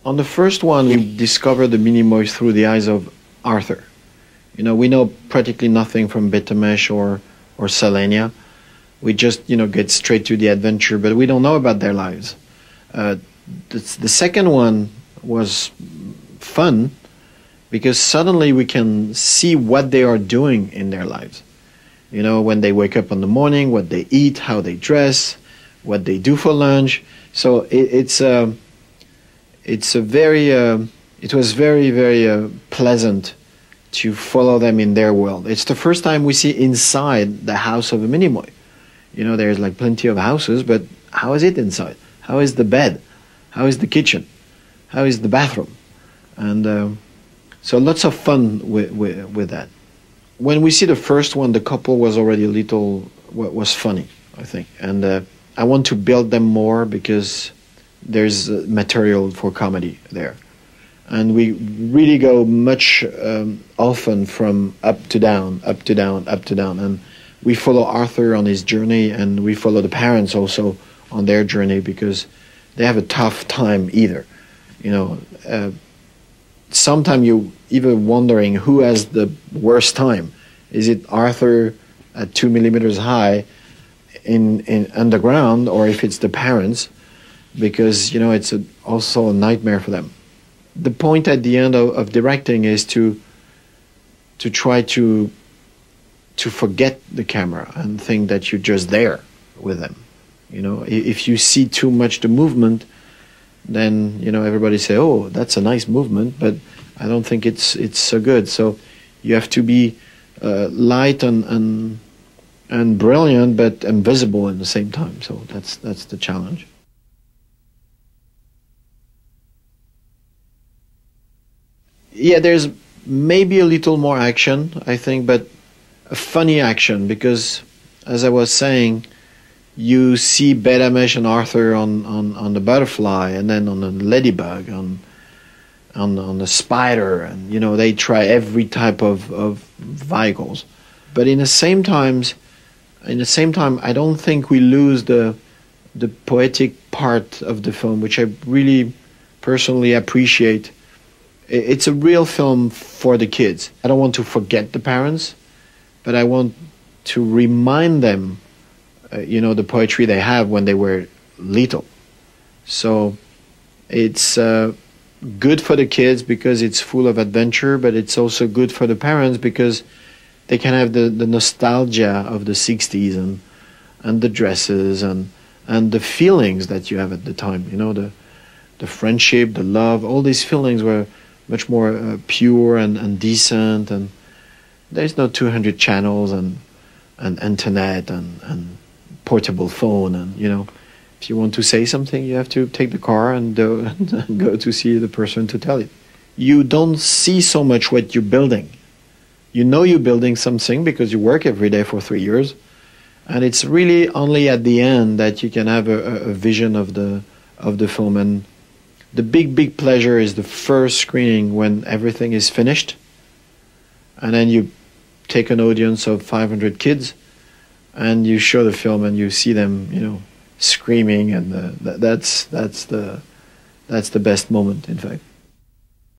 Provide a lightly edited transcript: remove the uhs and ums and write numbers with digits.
On the first one, we discover the Minimoy through the eyes of Arthur. You know, we know practically nothing from Betamesh or Selenia. We just, get straight to the adventure, but we don't know about their lives. The second one was fun because suddenly we can see what they are doing in their lives. You know, when they wake up in the morning, what they eat, how they dress, what they do for lunch. So it was very, very pleasant to follow them in their world. It's the first time we see inside the house of a Minimoy. You know, there's like plenty of houses, but how is it inside? How is the bed? How is the kitchen? How is the bathroom? And so lots of fun with that. When we see the first one, the couple was already a little, was funny, I think. And I want to build them more because there's material for comedy there. And we really go much often from up to down, up to down, up to down. And we follow Arthur on his journey, and we follow the parents also on their journey because they have a tough time either. You know, sometimes you even wondering who has the worst time. Is it Arthur at 2 millimeters high in underground, or if it's the parents? Because, you know, it's also a nightmare for them. The point at the end of directing is to try to forget the camera and think that you're just there with them. You know, if you see too much the movement, then, you know, everybody say, oh, that's a nice movement, but I don't think it's so good. So you have to be light and brilliant, but invisible at the same time. So that's the challenge. Yeah, there's maybe a little more action, I think, but a funny action because, as I was saying, you see Betamesh and Arthur on the butterfly, and then on the ladybug, on the spider, and you know they try every type of vehicles. But in the same time, I don't think we lose the poetic part of the film, which I really personally appreciate. It's a real film for the kids. I don't want to forget the parents, but I want to remind them, you know, the poetry they have when they were little. So it's good for the kids because it's full of adventure, but it's also good for the parents because they can have the nostalgia of the 60s and the dresses and the feelings that you have at the time. You know, the friendship, the love, all these feelings were much more pure and decent, and there's no 200 channels and internet and portable phone, and you know, if you want to say something, you have to take the car and go to see the person to tell it. You don't see so much what you're building. You know you're building something because you work every day for 3 years, and it's really only at the end that you can have a vision of the film. And the big pleasure is the first screening when everything is finished, and then you take an audience of 500 kids and you show the film and you see them, you know, screaming, and that's the best moment, in fact.